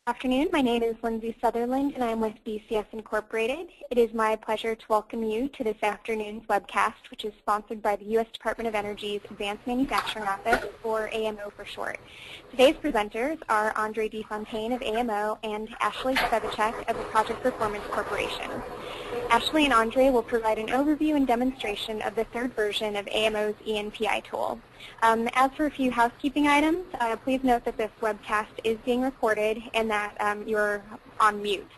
Afternoon. My name is Lindsay Sutherland, and I'm with BCS Incorporated. It is my pleasure to welcome you to this afternoon's webcast, which is sponsored by the U.S. Department of Energy's Advanced Manufacturing Office, or AMO for short. Today's presenters are Andre DeFontaine of AMO and Ashley Sevicek of the Project Performance Corporation. Ashley and Andre will provide an overview and demonstration of the third version of AMO's EnPI tool. As for a few housekeeping items, please note that this webcast is being recorded and that you're on mute.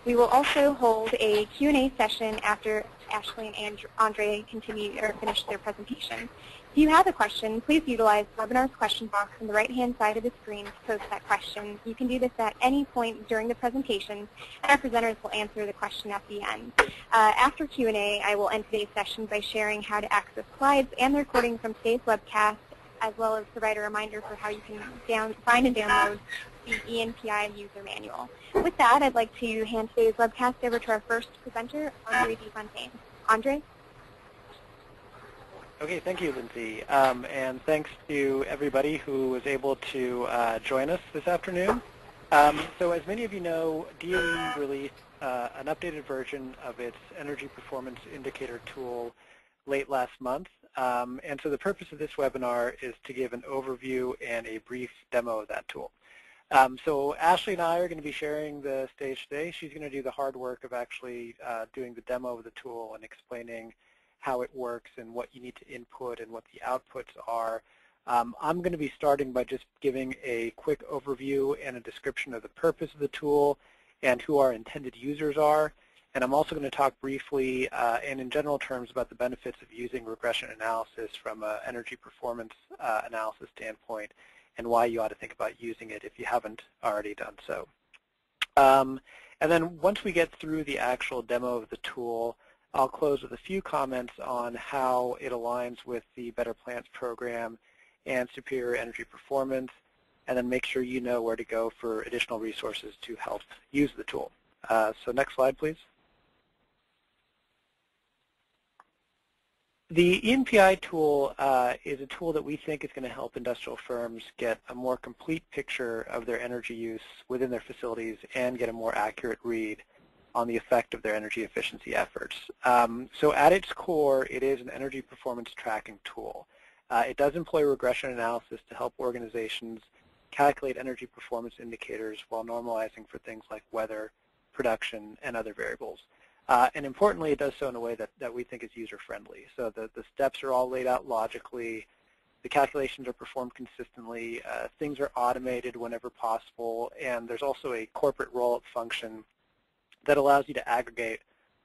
We will also hold a Q&A session after Ashley and Andre finish their presentation. If you have a question, please utilize the webinar's question box on the right-hand side of the screen to post that question. You can do this at any point during the presentation, and our presenters will answer the question at the end. After Q&A, I will end today's session by sharing how to access slides and the recording from today's webcast, as well as provide a reminder for how you can find and download the EnPI user manual. With that, I'd like to hand today's webcast over to our first presenter, Andre DeFontaine. Andre? Okay, thank you, Lindsay, and thanks to everybody who was able to join us this afternoon. So as many of you know, DOE released an updated version of its Energy Performance Indicator tool late last month, and so the purpose of this webinar is to give an overview and a brief demo of that tool. So Ashley and I are going to be sharing the stage today. She's going to do the hard work of actually doing the demo of the tool and explaining how it works and what you need to input and what the outputs are. I'm going to be starting by just giving a quick overview and a description of the purpose of the tool and who our intended users are. And I'm also going to talk briefly and in general terms about the benefits of using regression analysis from an energy performance analysis standpoint and why you ought to think about using it if you haven't already done so. And then once we get through the actual demo of the tool, I'll close with a few comments on how it aligns with the Better Plants program and superior energy performance, and then make sure you know where to go for additional resources to help use the tool. So next slide, please. The EnPI tool is a tool that we think is going to help industrial firms get a more complete picture of their energy use within their facilities and get a more accurate read on the effect of their energy efficiency efforts. So at its core, it is an energy performance tracking tool. It does employ regression analysis to help organizations calculate energy performance indicators while normalizing for things like weather, production, and other variables. And importantly, it does so in a way that we think is user-friendly. So the steps are all laid out logically. The calculations are performed consistently. Things are automated whenever possible. And there's also a corporate roll-up function that allows you to aggregate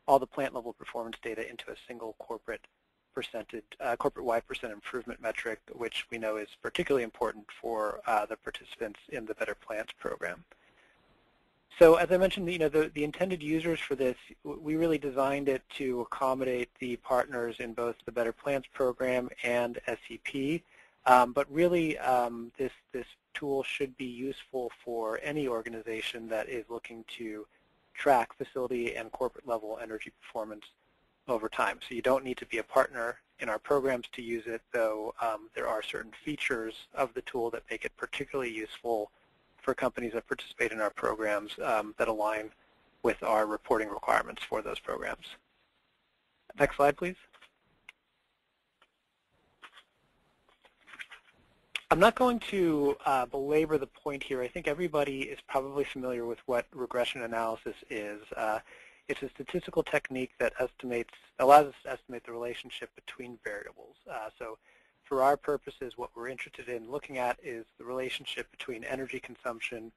all the plant-level performance data into a single corporate-wide percent improvement metric, which we know is particularly important for the participants in the Better Plants program. So as I mentioned, the intended users for this, we really designed it to accommodate the partners in both the Better Plants program and SEP. But really, this tool should be useful for any organization that is looking to track facility and corporate level energy performance over time. So you don't need to be a partner in our programs to use it, though there are certain features of the tool that make it particularly useful for companies that participate in our programs that align with our reporting requirements for those programs. Next slide, please. I'm not going to belabor the point here. I think everybody is probably familiar with what regression analysis is. It's a statistical technique that allows us to estimate the relationship between variables. So for our purposes, what we're interested in looking at is the relationship between energy consumption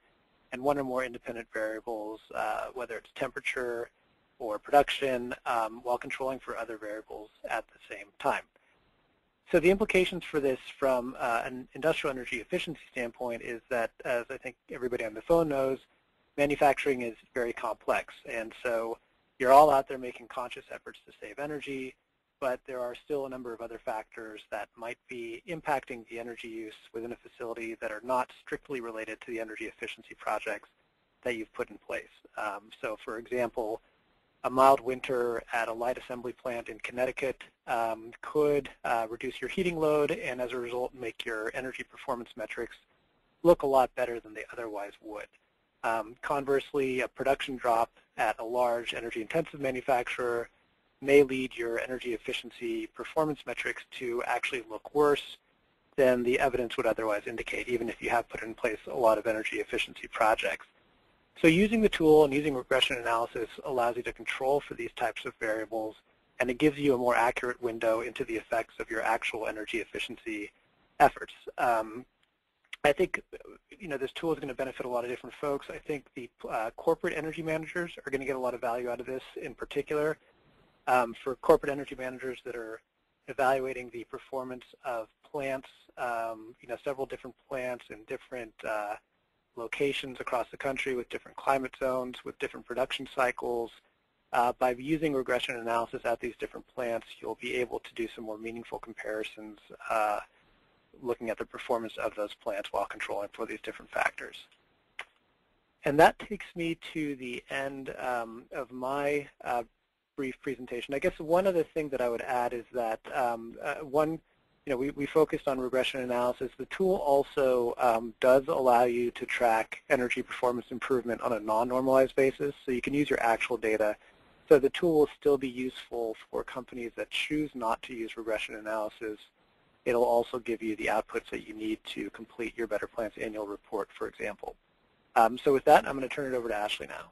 and one or more independent variables, whether it's temperature or production, while controlling for other variables at the same time. So the implications for this from an industrial energy efficiency standpoint is that, as I think everybody on the phone knows, manufacturing is very complex. And so you're all out there making conscious efforts to save energy, but there are still a number of other factors that might be impacting the energy use within a facility that are not strictly related to the energy efficiency projects that you've put in place. So for example, a mild winter at a light assembly plant in Connecticut could reduce your heating load and as a result make your energy performance metrics look a lot better than they otherwise would. Conversely, a production drop at a large energy-intensive manufacturer may lead your energy efficiency performance metrics to actually look worse than the evidence would otherwise indicate, even if you have put in place a lot of energy efficiency projects. So using the tool and using regression analysis allows you to control for these types of variables, and it gives you a more accurate window into the effects of your actual energy efficiency efforts. I think this tool is going to benefit a lot of different folks. I think the corporate energy managers are going to get a lot of value out of this in particular. For corporate energy managers that are evaluating the performance of plants, several different plants in different locations across the country with different climate zones, with different production cycles. By using regression analysis at these different plants, you'll be able to do some more meaningful comparisons looking at the performance of those plants while controlling for these different factors. And that takes me to the end of my brief presentation. I guess one other thing that I would add is that we focused on regression analysis. The tool also does allow you to track energy performance improvement on a non-normalized basis, so you can use your actual data. So the tool will still be useful for companies that choose not to use regression analysis. It'll also give you the outputs that you need to complete your Better Plants annual report, for example. So with that, I'm going to turn it over to Ashley now.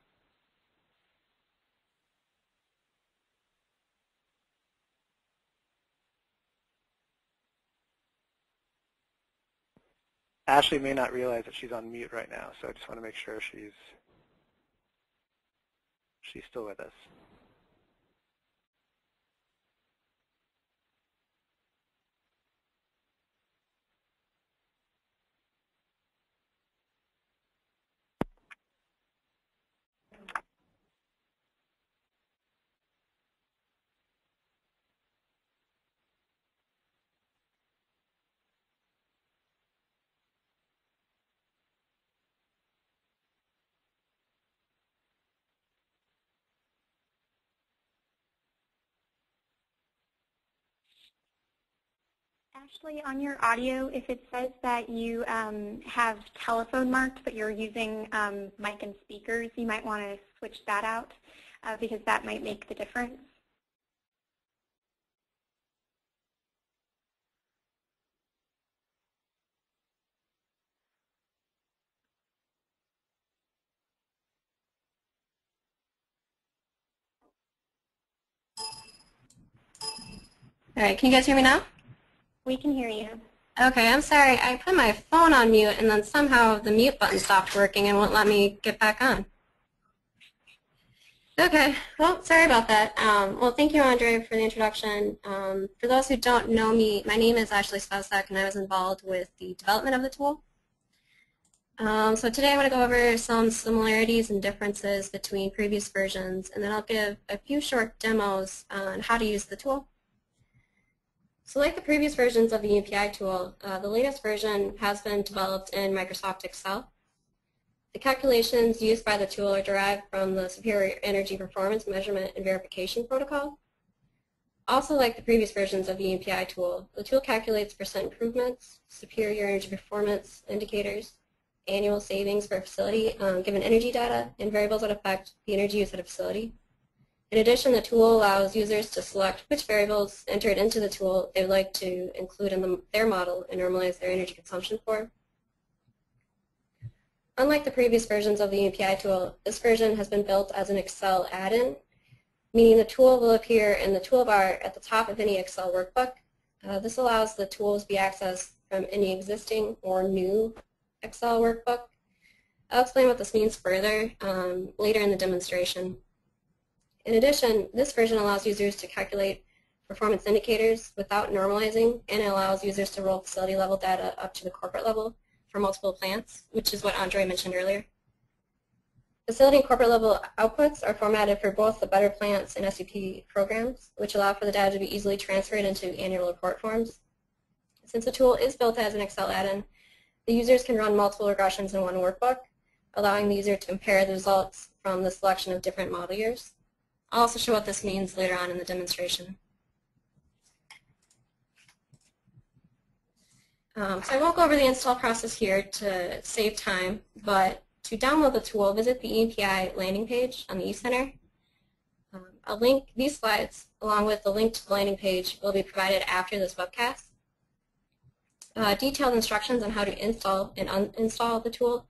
Ashley may not realize that she's on mute right now, so I just want to make sure she's still with us. Ashley, on your audio, if it says that you have telephone marked, but you're using mic and speakers, you might want to switch that out because that might make the difference. All right, can you guys hear me now? We can hear you. Okay, I'm sorry. I put my phone on mute and then somehow the mute button stopped working and won't let me get back on. Okay, well, sorry about that. Well, thank you, Andre, for the introduction. For those who don't know me, my name is Ashley Spezak, and I was involved with the development of the tool. So today I'm going to go over some similarities and differences between previous versions, and then I'll give a few short demos on how to use the tool. So like the previous versions of the EnPI tool, the latest version has been developed in Microsoft Excel. The calculations used by the tool are derived from the Superior Energy Performance Measurement and Verification Protocol. Also like the previous versions of the EnPI tool, the tool calculates percent improvements, superior energy performance indicators, annual savings for a facility given energy data, and variables that affect the energy use at a facility. In addition, the tool allows users to select which variables entered into the tool they would like to include in their model and normalize their energy consumption for. Unlike the previous versions of the EnPI tool, this version has been built as an Excel add-in, meaning the tool will appear in the toolbar at the top of any Excel workbook. This allows the tool to be accessed from any existing or new Excel workbook. I'll explain what this means further later in the demonstration. In addition, this version allows users to calculate performance indicators without normalizing, and it allows users to roll facility level data up to the corporate level for multiple plants, which is what Andre mentioned earlier. Facility and corporate level outputs are formatted for both the Better Plants and SUP programs, which allow for the data to be easily transferred into annual report forms. Since the tool is built as an Excel add-in, the users can run multiple regressions in one workbook, allowing the user to compare the results from the selection of different model years. I'll also show what this means later on in the demonstration. So I won't go over the install process here to save time, but to download the tool, visit the EnPI landing page on the eCenter. I'll link these slides along with the link to the landing page will be provided after this webcast. Detailed instructions on how to install and uninstall the tool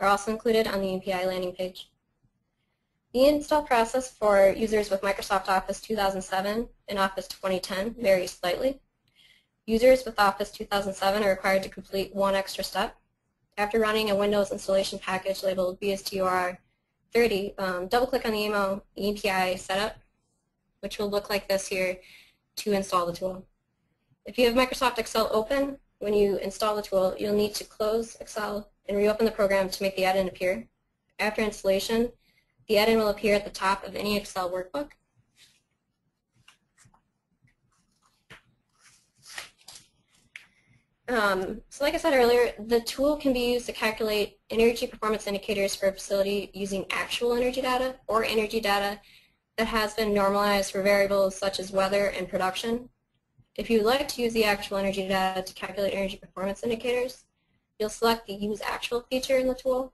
are also included on the EnPI landing page. The install process for users with Microsoft Office 2007 and Office 2010 varies slightly. Users with Office 2007 are required to complete one extra step. After running a Windows installation package labeled BSTOR 30, double-click on the EnPI setup, which will look like this here, to install the tool. If you have Microsoft Excel open, when you install the tool, you'll need to close Excel and reopen the program to make the add-in appear. After installation, the add-in will appear at the top of any Excel workbook. So like I said earlier, the tool can be used to calculate energy performance indicators for a facility using actual energy data or energy data that has been normalized for variables such as weather and production. If you would like to use the actual energy data to calculate energy performance indicators, you'll select the Use Actual feature in the tool.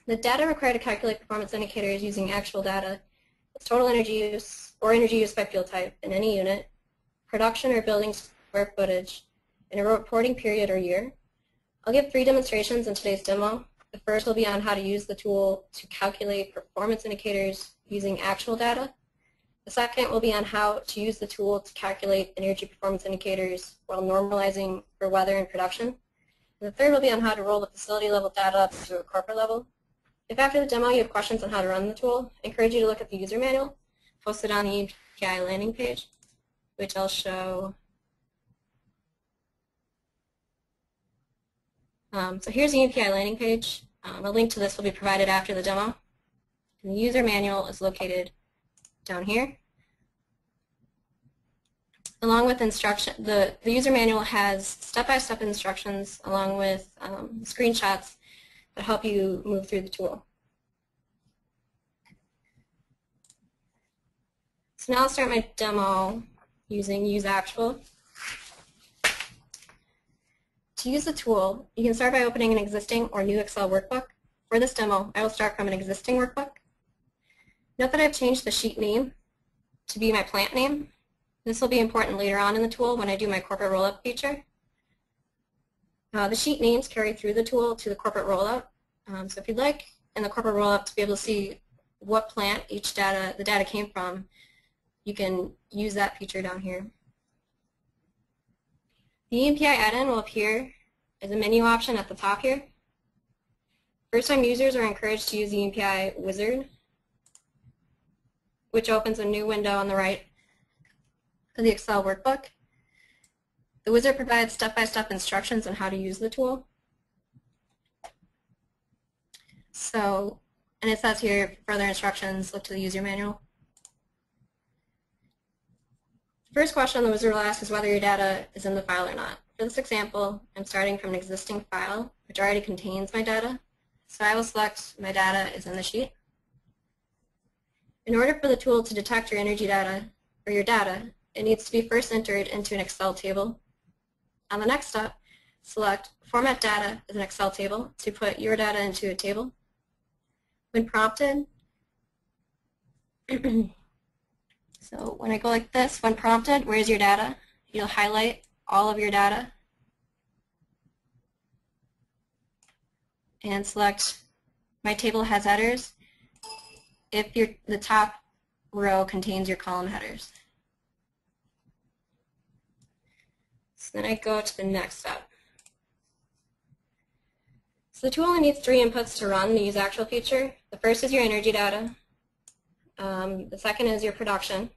The data required to calculate performance indicators using actual data is total energy use or energy use by field type in any unit, production or building square footage, in a reporting period or year. I'll give 3 demonstrations in today's demo. The first will be on how to use the tool to calculate performance indicators using actual data. The second will be on how to use the tool to calculate energy performance indicators while normalizing for weather and production. And the third will be on how to roll the facility level data up to a corporate level. If after the demo you have questions on how to run the tool, I encourage you to look at the user manual posted on the EnPI landing page, which I'll show. So here's the EnPI landing page. A link to this will be provided after the demo. And the user manual is located down here. Along with instruction, the user manual has step-by-step instructions along with screenshots that help you move through the tool. So now I'll start my demo using Use Actual. To use the tool, you can start by opening an existing or new Excel workbook. For this demo, I will start from an existing workbook. Note that I've changed the sheet name to be my plant name. This will be important later on in the tool when I do my corporate rollup feature. The sheet names carry through the tool to the corporate rollup. So if you'd like in the corporate rollup to be able to see what plant the data came from, you can use that feature down here. The EnPI add-in will appear as a menu option at the top here. First-time users are encouraged to use the EnPI wizard, which opens a new window on the right of the Excel workbook. The wizard provides step-by-step instructions on how to use the tool. So, and it says here, for further instructions, look to the user manual. The first question the wizard will ask is whether your data is in the file or not. For this example, I'm starting from an existing file, which already contains my data. So I will select my data is in the sheet. In order for the tool to detect your energy data, or your data, it needs to be first entered into an Excel table. On the next step, select Format Data as an Excel table to put your data into a table. When prompted, so when I go like this, when prompted, where's your data? You'll highlight all of your data and select my table has headers if the top row contains your column headers. So then I go to the next step. So the tool only needs 3 inputs to run the Use Actual feature. The first is your energy data. The second is your production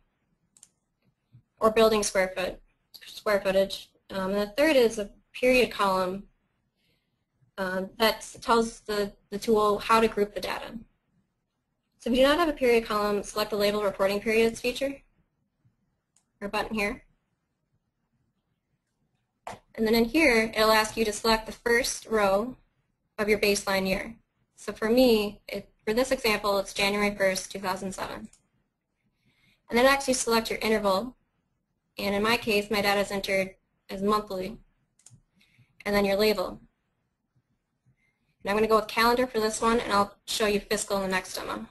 or building square footage. And the third is a period column that tells the tool how to group the data. So if you do not have a period column, select the Label Reporting Periods feature, or button here. And then in here, it'll ask you to select the first row of your baseline year. So for me, for this example, it's January 1st, 2007. And then next you select your interval, and in my case, my data is entered as monthly, and then your label. And I'm going to go with calendar for this one, and I'll show you fiscal in the next demo.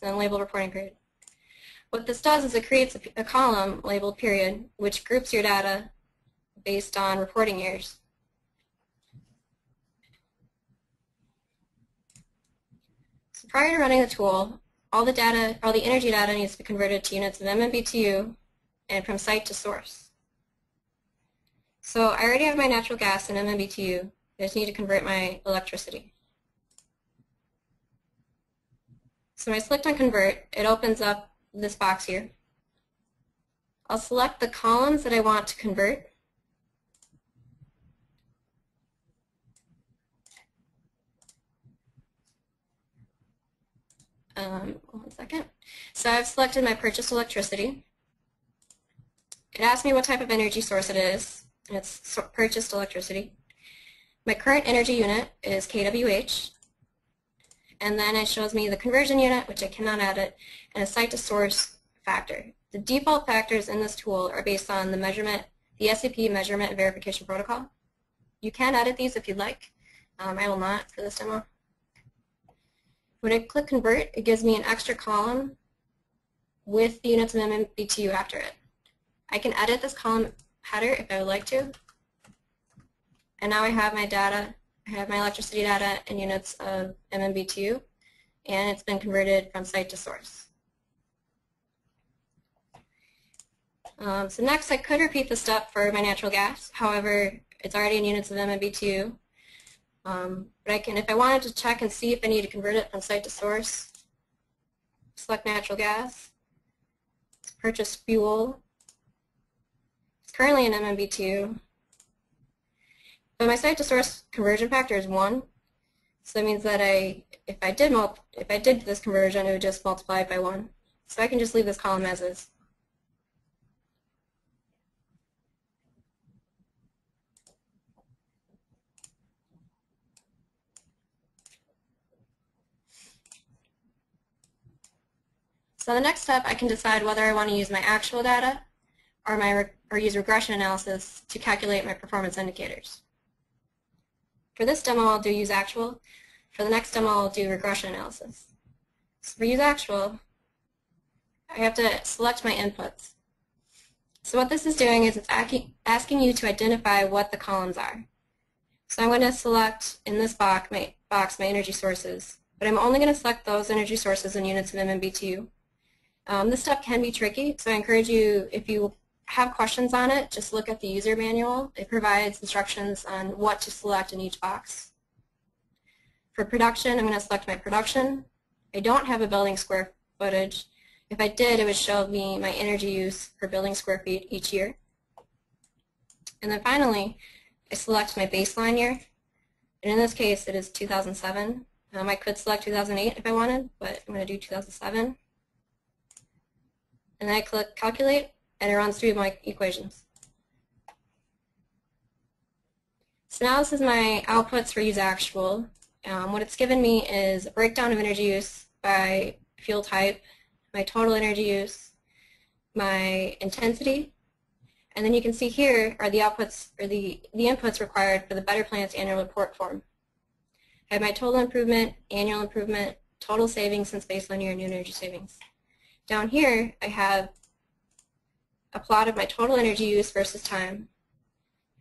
Then label reporting period. What this does is it creates a column labeled period, which groups your data based on reporting years. So prior to running the tool, all the energy data needs to be converted to units of MMBTU and from site to source. So I already have my natural gas in MMBTU. I just need to convert my electricity. So when I select on convert, it opens up this box here. I'll select the columns that I want to convert. One second. So I've selected my purchased electricity. It asks me what type of energy source it is, and it's purchased electricity. My current energy unit is kWh, and then it shows me the conversion unit, which I cannot edit, and a site to source factor. The default factors in this tool are based on the SAP measurement and verification protocol. You can edit these if you'd like. I will not for this demo. When I click convert, it gives me an extra column with the units of MMBTU after it. I can edit this column header if I would like to. And now I have my data, I have my electricity data in units of MMBTU, and it's been converted from site to source. So next I could repeat the step for my natural gas. However, it's already in units of MMBTU. But I can, if I wanted to check and see if I need to convert it from site to source, select natural gas, purchase fuel. It's currently in MMBTU, but my site to source conversion factor is 1. So that means that if I did this conversion, it would just multiply it by 1. So I can just leave this column as is. So the next step, I can decide whether I want to use my actual data or use regression analysis to calculate my performance indicators. For this demo, I'll do use actual. For the next demo, I'll do regression analysis. So for use actual, I have to select my inputs. So what this is doing is it's asking you to identify what the columns are. So I'm going to select in this box my energy sources, but I'm only going to select those energy sources in units of MMBTU. This step can be tricky, so I encourage you, if you have questions on it, just look at the user manual. It provides instructions on what to select in each box. For production, I'm going to select my production. I don't have a building square footage. If I did, it would show me my energy use per building square feet each year. And then finally, I select my baseline year. And in this case, it is 2007. I could select 2008 if I wanted, but I'm going to do 2007. And then I click calculate, and it runs through my equations. So now this is my outputs for use actual. What it's given me is a breakdown of energy use by fuel type, my total energy use, my intensity, and then you can see here are the outputs or the inputs required for the Better Plants annual report form. I have my total improvement, annual improvement, total savings since baseline year, and new energy savings. Down here, I have a plot of my total energy use versus time.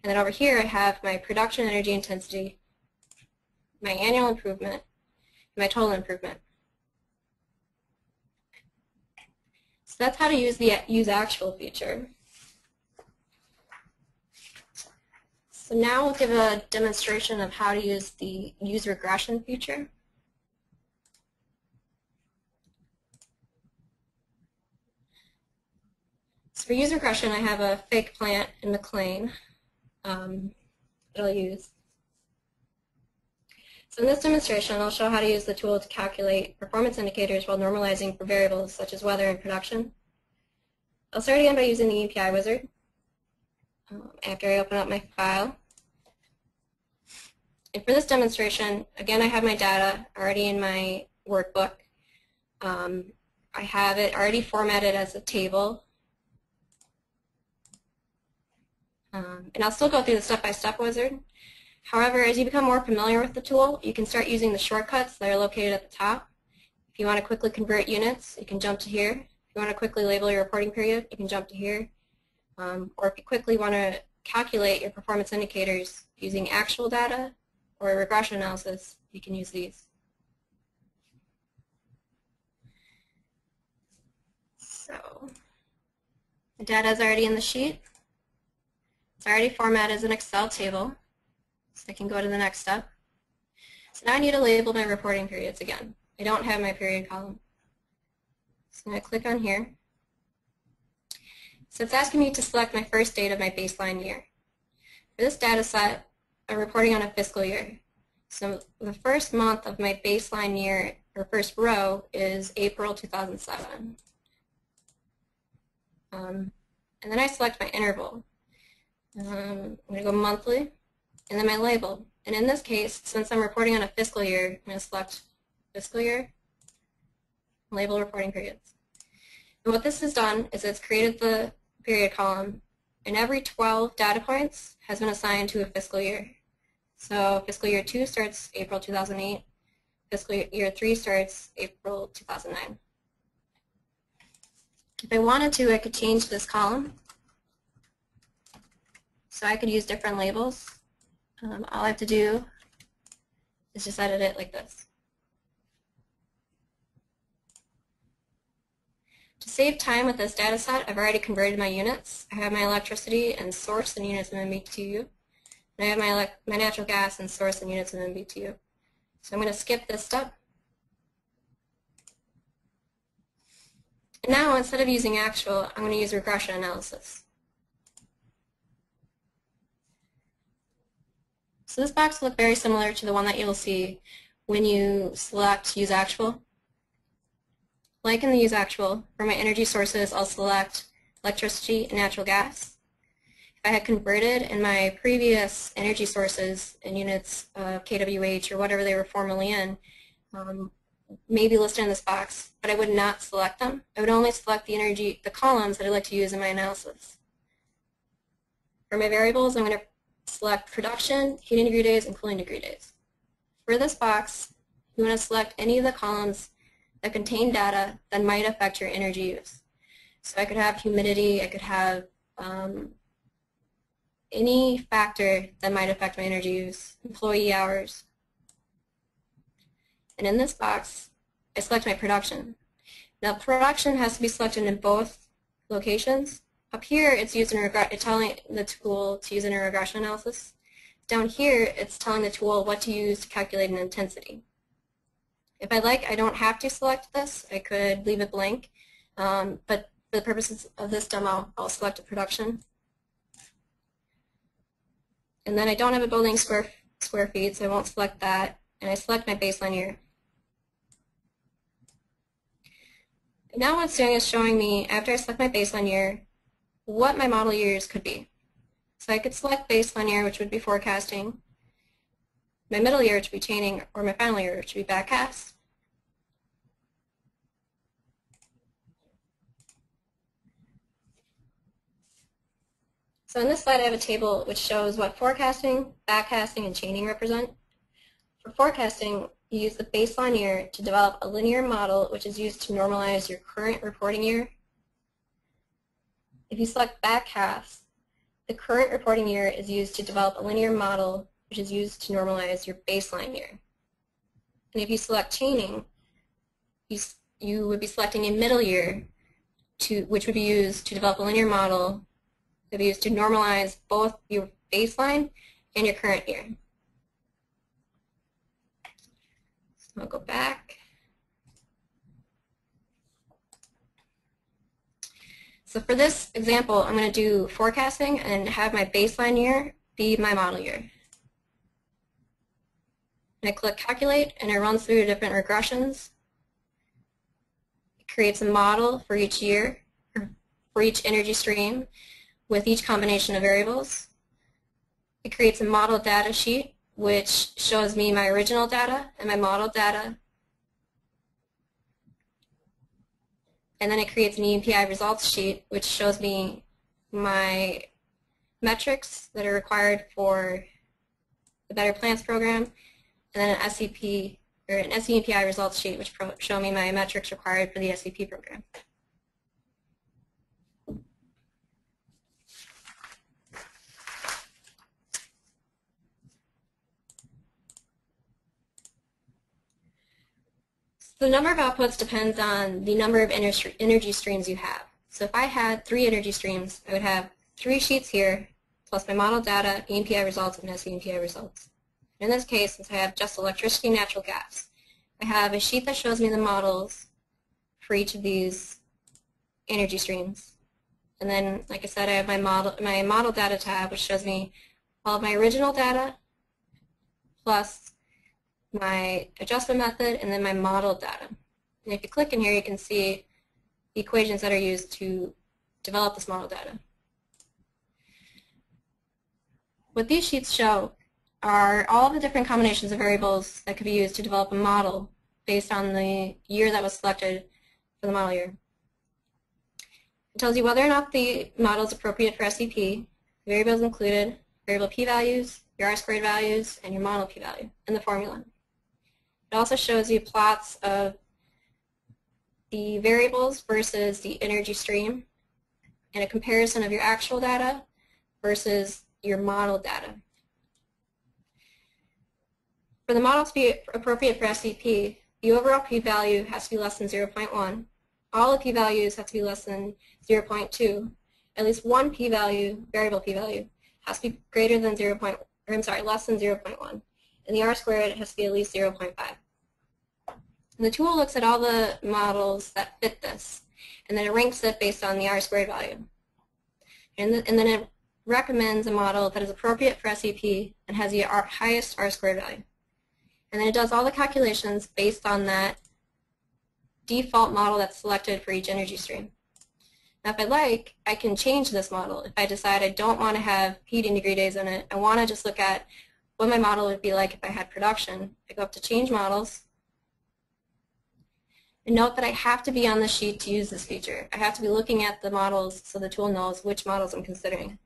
And then over here, I have my production energy intensity, my annual improvement, and my total improvement. So that's how to use the use actual feature. So now we'll give a demonstration of how to use the use regression feature. So for use regression, I have a fake plant in McLean that I'll use. So in this demonstration, I'll show how to use the tool to calculate performance indicators while normalizing for variables such as weather and production. I'll start again by using the EnPI wizard after I open up my file. And for this demonstration, again, I have my data already in my workbook. I have it already formatted as a table. And I'll still go through the step-by-step wizard, However, as you become more familiar with the tool, you can start using the shortcuts that are located at the top. If you want to quickly convert units, you can jump to here. If you want to quickly label your reporting period, you can jump to here. Or if you quickly want to calculate your performance indicators using actual data or regression analysis, you can use these. So the data is already in the sheet. It's already formatted as an Excel table, so I can go to the next step. So now I need to label my reporting periods again. I don't have my period column. So I'm going to click on here. So it's asking me to select my first date of my baseline year. For this data set, I'm reporting on a fiscal year. So the first month of my baseline year, or first row, is April 2007. And then I select my interval. I'm going to go monthly, and then my label. And in this case, since I'm reporting on a fiscal year, I'm going to select fiscal year, label reporting periods. And what this has done is it's created the period column, and every 12 data points has been assigned to a fiscal year. So fiscal year 2 starts April 2008, fiscal year 3 starts April 2009. If I wanted to, I could change this column. So I could use different labels. All I have to do is just edit it like this. To save time with this data set, I've already converted my units. I have my electricity and source in units of MBTU. And I have my natural gas and source in units of MBTU. So I'm going to skip this step. And now, instead of using actual, I'm going to use regression analysis. So this box will look very similar to the one that you'll see when you select Use Actual. Like in the Use Actual, for my energy sources, I'll select electricity and natural gas. If I had converted in my previous energy sources in units of kWh or whatever they were formerly in, maybe listed in this box, but I would not select them. I would only select the columns that I'd like to use in my analysis. For my variables, I'm going to select production, heating degree days, and cooling degree days. For this box, you want to select any of the columns that contain data that might affect your energy use. So I could have humidity, I could have any factor that might affect my energy use, employee hours. And in this box, I select my production. Now production has to be selected in both locations. Up here, it's telling the tool to use in a regression analysis. Down here, it's telling the tool what to use to calculate an intensity. If I like, I don't have to select this. I could leave it blank. But for the purposes of this demo, I'll select a production. And then I don't have a building square feet, so I won't select that. And I select my baseline year. And now what it's doing is showing me, after I select my baseline year, what my model years could be. So I could select baseline year, which would be forecasting, my middle year, which would be chaining, or my final year, which would be backcast. So in this slide, I have a table which shows what forecasting, backcasting, and chaining represent. For forecasting, you use the baseline year to develop a linear model which is used to normalize your current reporting year. If you select backcast, the current reporting year is used to develop a linear model which is used to normalize your baseline year. And if you select chaining, you would be selecting a middle year, which would be used to develop a linear model that would be used to normalize both your baseline and your current year. So I'll go back. So for this example, I'm going to do forecasting and have my baseline year be my model year. And I click Calculate, and it runs through different regressions. It creates a model for each year, or for each energy stream, with each combination of variables. It creates a model data sheet, which shows me my original data and my model data. And then it creates an EnPI results sheet, which shows me my metrics that are required for the Better Plants program, and then an SEP, or an EnPI results sheet, which show me my metrics required for the SEP program. So the number of outputs depends on the number of energy streams you have. So if I had 3 energy streams, I would have 3 sheets here, plus my model data, EnPI results, and SENPI results. In this case, since I have just electricity and natural gas, I have a sheet that shows me the models for each of these energy streams. And then, like I said, I have my model data tab, which shows me all of my original data, plus my adjustment method, and then my model data. And if you click in here, you can see the equations that are used to develop this model data. What these sheets show are all the different combinations of variables that could be used to develop a model based on the year that was selected for the model year. It tells you whether or not the model is appropriate for SEP, variables included, variable p-values, your R-squared values, and your model p-value, and the formula. It also shows you plots of the variables versus the energy stream, and a comparison of your actual data versus your model data. For the model to be appropriate for SEP, the overall p-value has to be less than 0.1. All the p-values have to be less than 0.2. At least one p-value, variable p-value, has to be greater than less than 0.1. And the R-squared has to be at least 0.5. And the tool looks at all the models that fit this, and then it ranks it based on the R-squared value. And then it recommends a model that is appropriate for SEP and has the highest R-squared value. And then it does all the calculations based on that default model that's selected for each energy stream. Now if I like, I can change this model. If I decide I don't want to have heating degree days in it, I want to just look at what my model would be like if I had production. I go up to Change Models. And note that I have to be on the sheet to use this feature. I have to be looking at the models so the tool knows which models I'm considering.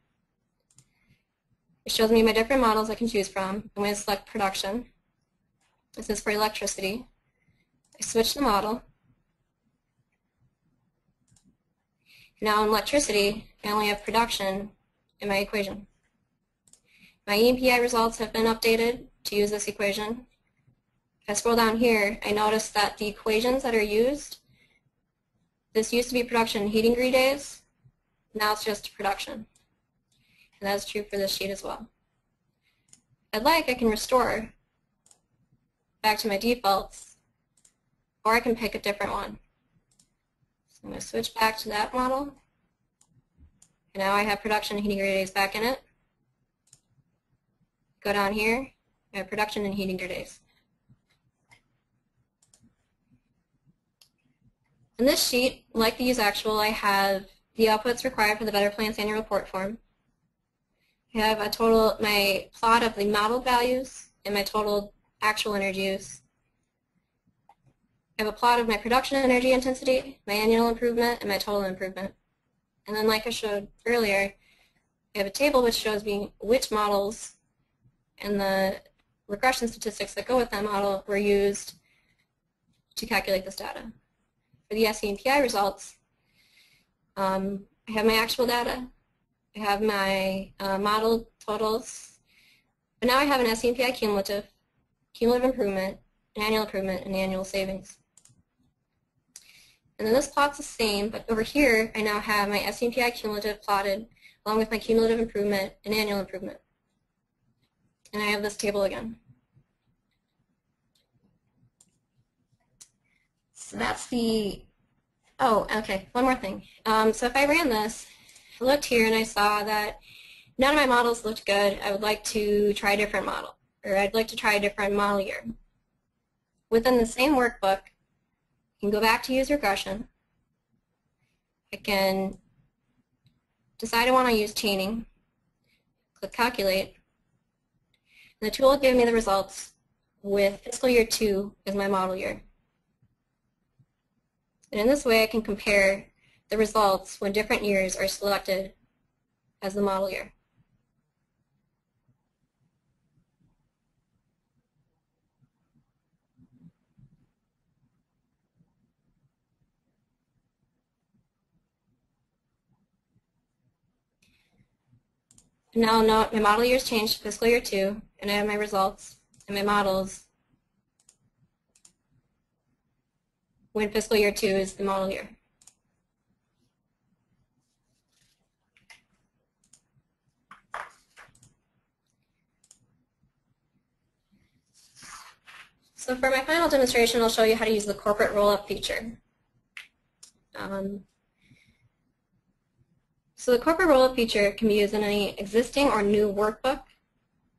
It shows me my different models I can choose from. I'm going to select production. This is for electricity. I switch the model. Now in electricity, I only have production in my equation. My EnPI results have been updated to use this equation. If I scroll down here, I notice that the equations that are used, this used to be production heating degree days, now it's just production. And that's true for this sheet as well. If I'd like, I can restore back to my defaults, or I can pick a different one. So I'm going to switch back to that model. And now I have production and heating degree days back in it. Go down here, I have production and heating degree days. In this sheet, like the use actual, I have the outputs required for the Better Plants annual report form. I have my plot of the modeled values and my total actual energy use. I have a plot of my production energy intensity, my annual improvement, and my total improvement. And then like I showed earlier, I have a table which shows me which models and the regression statistics that go with that model were used to calculate this data. For the SENPI results, I have my actual data, I have my model totals, but now I have an SENPI cumulative improvement, an annual improvement, and annual savings. And then this plot's the same, but over here I now have my SENPI cumulative plotted along with my cumulative improvement and annual improvement. And I have this table again. So that's the, oh, okay, one more thing. So if I ran this, I looked here and I saw that none of my models looked good. I would like to try a different model, or I'd like to try a different model year. Within the same workbook, I can go back to use regression. I can decide I want to use chaining, click calculate, and the tool will give me the results with fiscal year 2 as my model year. And in this way, I can compare the results when different years are selected as the model year. Now I'll note my model year's changed to fiscal year 2, and I have my results and my models when fiscal year 2 is the model year. So for my final demonstration, I'll show you how to use the corporate roll-up feature. So the corporate roll-up feature can be used in any existing or new workbook.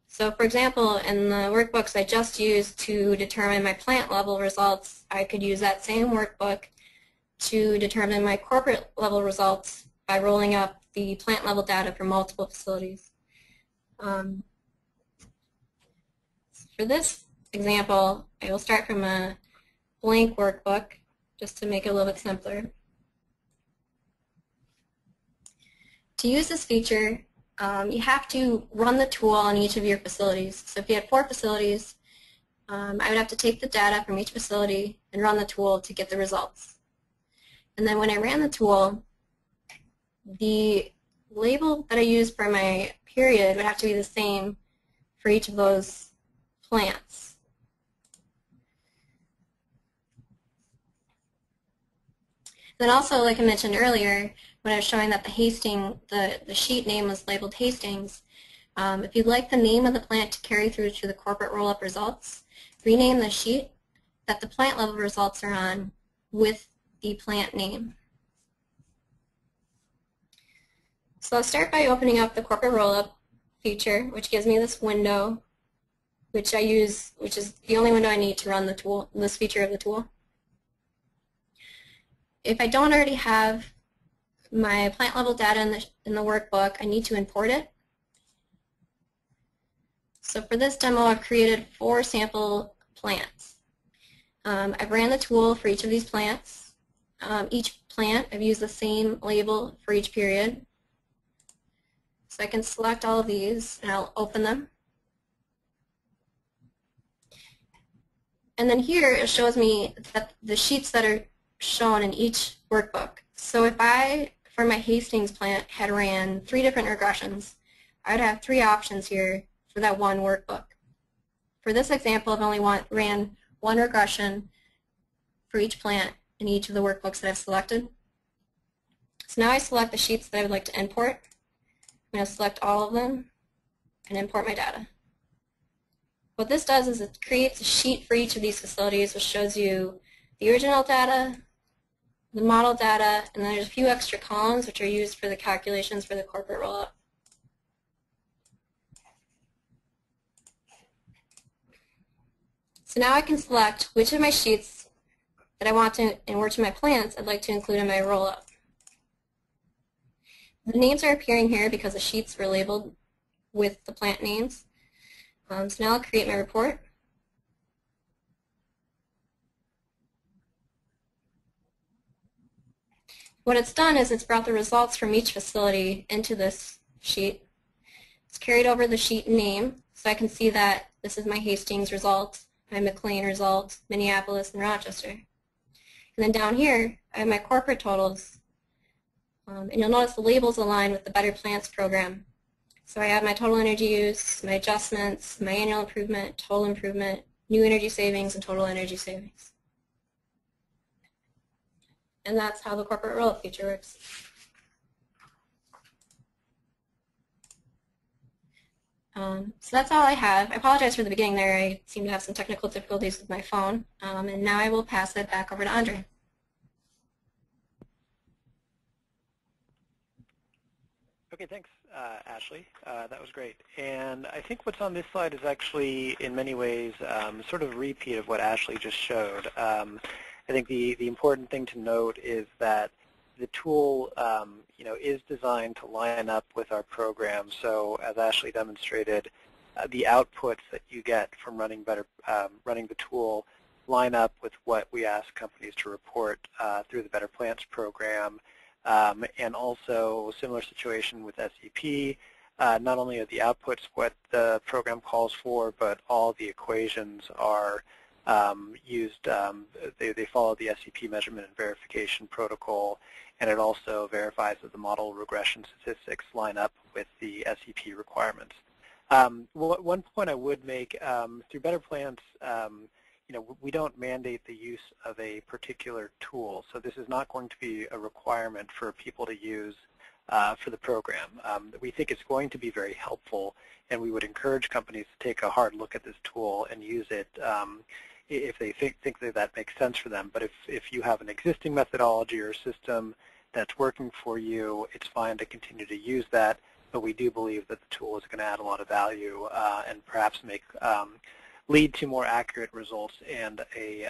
So for example, in the workbooks I just used to determine my plant level results, I could use that same workbook to determine my corporate level results by rolling up the plant level data for multiple facilities. For this example, I will start from a blank workbook just to make it a little bit simpler. To use this feature, you have to run the tool on each of your facilities. So if you had 4 facilities, I would have to take the data from each facility and run the tool to get the results. And then when I ran the tool, the label that I used for my period would have to be the same for each of those plants. Then also, like I mentioned earlier, when I was showing that the sheet name was labeled Hastings, if you'd like the name of the plant to carry through to the corporate roll-up results, rename the sheet that the plant level results are on with the plant name. So I'll start by opening up the corporate roll-up feature, which gives me this window, which I use, which is the only window I need to run the tool, this feature of the tool. If I don't already have my plant level data in the workbook, I need to import it. So for this demo, I've created 4 sample plants. I've ran the tool for each of these plants. Each plant, I've used the same label for each period. So I can select all of these, and I'll open them. And then here, it shows me that the sheets that are shown in each workbook. So if I, for my Hastings plant, had ran 3 different regressions, I would have 3 options here for that one workbook. For this example, I've only ran 1 regression for each plant in each of the workbooks that I've selected. So now I select the sheets that I would like to import. I'm going to select all of them and import my data. What this does is it creates a sheet for each of these facilities, which shows you the original data, the model data, and then there's a few extra columns which are used for the calculations for the corporate rollup. So now I can select which of my sheets that I want to, and which of my plants I'd like to include in my rollup. The names are appearing here because the sheets were labeled with the plant names. So now I'll create my report. What it's done is it's brought the results from each facility into this sheet. It's carried over the sheet name, so I can see that this is my Hastings result, my McLean result, Minneapolis, and Rochester. And then down here, I have my corporate totals. And you'll notice the labels align with the Better Plants program. So I have my total energy use, my adjustments, my annual improvement, total improvement, new energy savings, and total energy savings. And that's how the corporate rollup feature works. So that's all I have. I apologize for the beginning there. I seem to have some technical difficulties with my phone. And now I will pass it back over to Andre. Okay, thanks, Ashley. That was great. And I think what's on this slide is actually, in many ways, sort of a repeat of what Ashley just showed. I think the important thing to note is that the tool, is designed to line up with our program. So, as Ashley demonstrated, the outputs that you get from running the tool line up with what we ask companies to report through the Better Plants program. And also, similar situation with SEP, not only are the outputs what the program calls for, but all the equations are they follow the SEP measurement and verification protocol, and it also verifies that the model regression statistics line up with the SEP requirements. One point I would make, through Better Plants, we don't mandate the use of a particular tool, so this is not going to be a requirement for people to use for the program. We think it's going to be very helpful, and we would encourage companies to take a hard look at this tool and use it if they think that makes sense for them. But if you have an existing methodology or system that's working for you, it's fine to continue to use that, but we do believe that the tool is going to add a lot of value and perhaps lead to more accurate results and a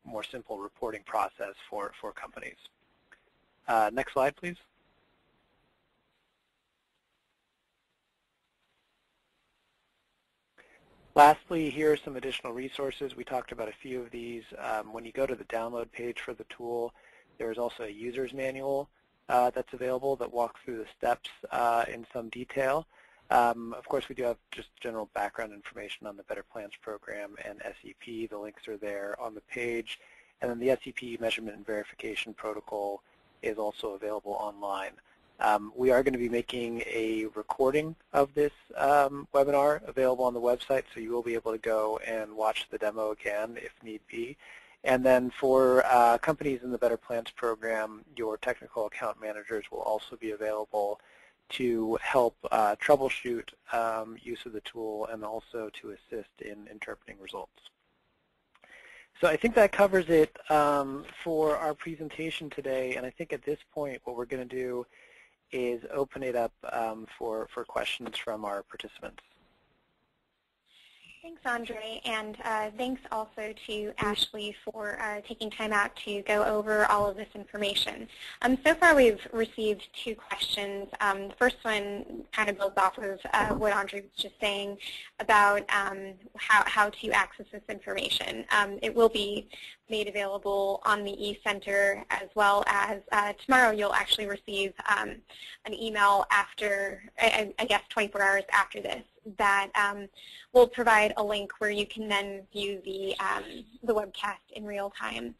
more simple reporting process for companies. Next slide, please. Lastly, here are some additional resources. We talked about a few of these. When you go to the download page for the tool, there is also a user's manual that's available that walks through the steps in some detail. Of course, we do have just general background information on the Better Plants program and SEP. The links are there on the page. And then the SEP measurement and verification protocol is also available online. We are going to be making a recording of this webinar available on the website, so you will be able to go and watch the demo again if need be. And then for companies in the Better Plants program, your technical account managers will also be available to help troubleshoot use of the tool and also to assist in interpreting results. So I think that covers it for our presentation today, and I think at this point what we're going to do is open it up for questions from our participants. Thanks, Andre, and thanks also to Ashley for taking time out to go over all of this information. So far we've received 2 questions. The first one kind of builds off of what Andre was just saying about how to access this information. It will be made available on the eCenter, as well as tomorrow you'll actually receive an email after, I guess 24 hours after this, that will provide a link where you can then view the webcast in real time.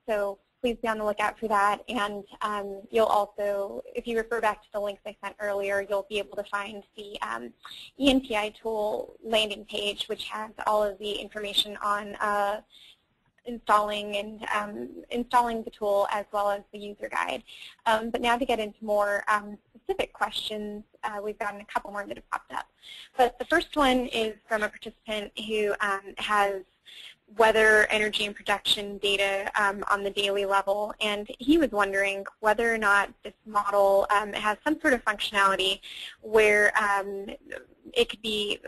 So please be on the lookout for that, and you'll also, if you refer back to the links I sent earlier, you'll be able to find the EnPI tool landing page, which has all of the information on installing the tool, as well as the user guide. But now to get into more specific questions, we've gotten a couple more that have popped up. But the first one is from a participant who has weather, energy, and production data on the daily level, and he was wondering whether or not this model has some sort of functionality where it could be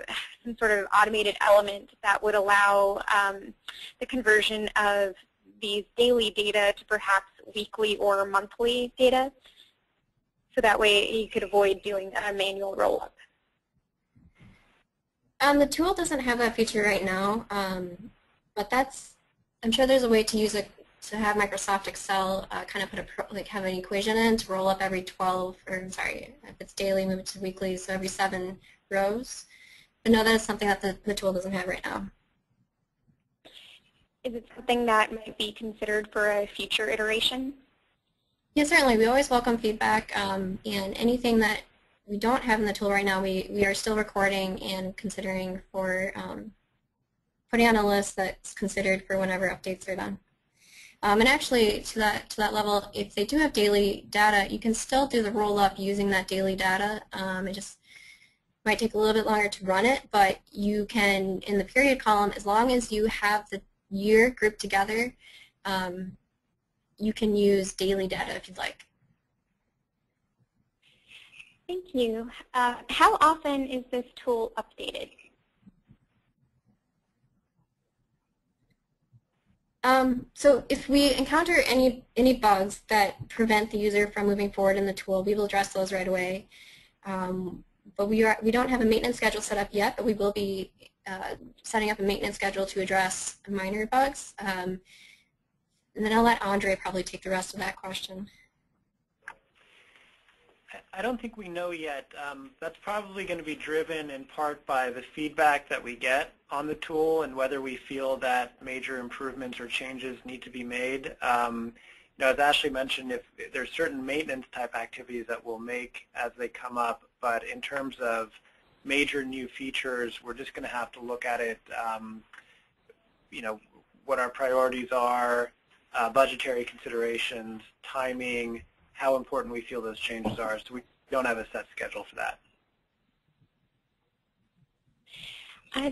some sort of automated element that would allow the conversion of these daily data to perhaps weekly or monthly data, so that way you could avoid doing a manual roll-up. The tool doesn't have that feature right now, but I'm sure there's a way to use it to have Microsoft Excel kind of have an equation in to roll up every 12, or sorry, if it's daily, move it to weekly, so every 7 rows. But no, that is something that the tool doesn't have right now. Is it something that might be considered for a future iteration? Yes, certainly. We always welcome feedback, and anything that we don't have in the tool right now, we are still recording and considering for putting on a list that's considered for whenever updates are done. And actually, to that level, if they do have daily data, you can still do the roll-up using that daily data. It just might take a little bit longer to run it, but you can, in the period column, as long as you have the year grouped together, you can use daily data if you'd like. Thank you. How often is this tool updated? So if we encounter any bugs that prevent the user from moving forward in the tool, we will address those right away. But we don't have a maintenance schedule set up yet, but we will be setting up a maintenance schedule to address minor bugs. And then I'll let Andre probably take the rest of that question. I don't think we know yet. That's probably going to be driven in part by the feedback that we get on the tool and whether we feel that major improvements or changes need to be made. As Ashley mentioned, if there's certain maintenance type activities that we'll make as they come up, but in terms of major new features, we're just going to have to look at it, what our priorities are, budgetary considerations, timing, how important we feel those changes are. So we don't have a set schedule for that.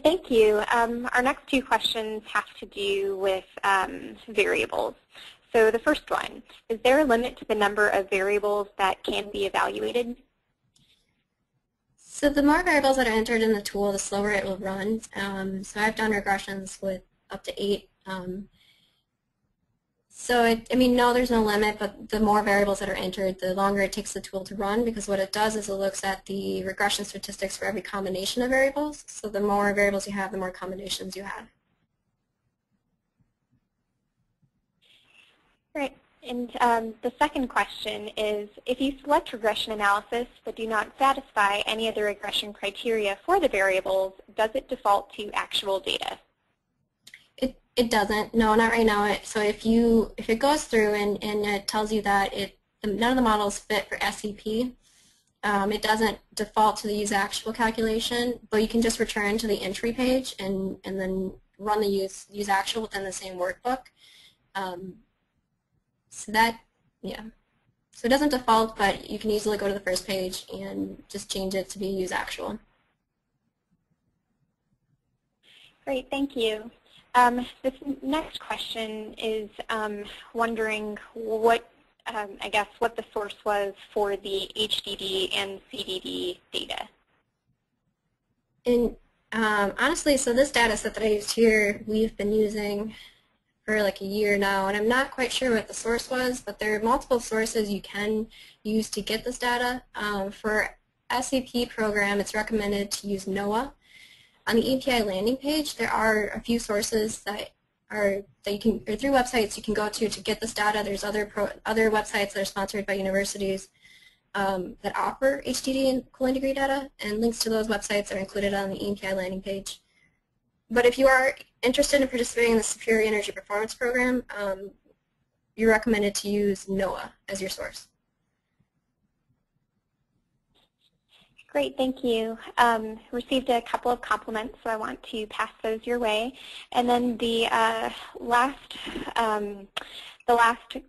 Thank you. Our next two questions have to do with variables. So the first one, is there a limit to the number of variables that can be evaluated? So the more variables that are entered in the tool, the slower it will run. So I've done regressions with up to 8. No, there's no limit, but the more variables that are entered, the longer it takes the tool to run, because what it does is it looks at the regression statistics for every combination of variables. So the more variables you have, the more combinations you have. Great. And the second question is, if you select regression analysis but do not satisfy any of the regression criteria for the variables, does it default to actual data? It doesn't. No, not right now. So if it goes through and it tells you that none of the models fit for SEP, it doesn't default to the use actual calculation, but you can just return to the entry page and then run the use actual within the same workbook. So it doesn't default, but you can easily go to the first page and just change it to be use actual. Great, thank you. This next question is wondering what the source was for the HDD and CDD data. And honestly, so this data set that I used here, we've been using for like a year now, and I'm not quite sure what the source was, but there are multiple sources you can use to get this data. For SAP program, it's recommended to use NOAA. On the EnPI landing page, there are a few sources through websites you can go to get this data. There's other websites that are sponsored by universities that offer HDD and cooling degree data, and links to those websites are included on the EnPI landing page. But if you are interested in participating in the Superior Energy Performance Program, you're recommended to use NOAA as your source. Great, thank you. Received a couple of compliments, so I want to pass those your way. And then the last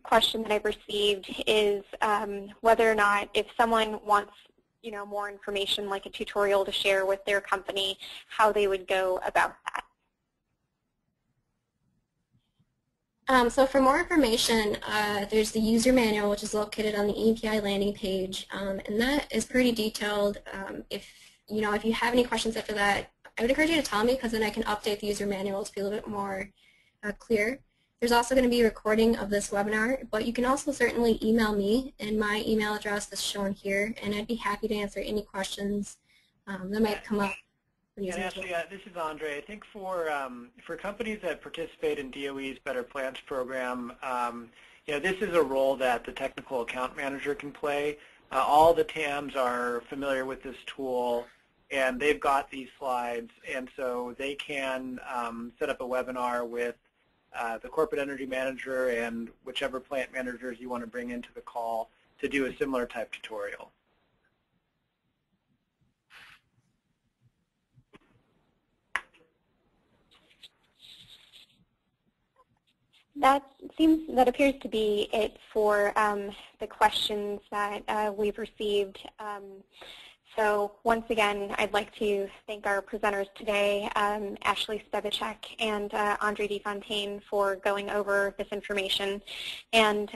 question that I've received is whether or not, if someone wants more information like a tutorial to share with their company, how they would go about that. So for more information, there's the user manual, which is located on the EnPI landing page, and that is pretty detailed. If you have any questions after that, I would encourage you to tell me, because then I can update the user manual to be a little bit more clear. There's also going to be a recording of this webinar, but you can also certainly email me, and my email address is shown here, and I'd be happy to answer any questions that might come up. And Ashley, this is Andre. I think for companies that participate in DOE's Better Plants program, this is a role that the technical account manager can play. All the TAMs are familiar with this tool, and they've got these slides, and so they can set up a webinar with the corporate energy manager and whichever plant managers you want to bring into the call to do a similar type tutorial. That appears to be it for the questions that we've received. So once again, I'd like to thank our presenters today, Ashley Spevacek and Andre DeFontaine, for going over this information. And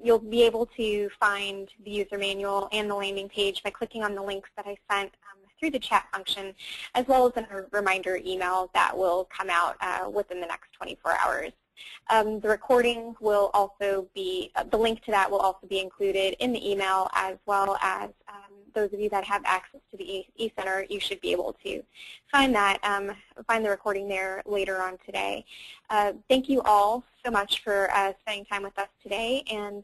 you'll be able to find the user manual and the landing page by clicking on the links that I sent through the chat function, as well as a reminder email that will come out within the next 24 hours. The recording will also be, the link to that will also be included in the email, as well as those of you that have access to the e-center, you should be able to find that, find the recording there later on today. Thank you all so much for spending time with us today, and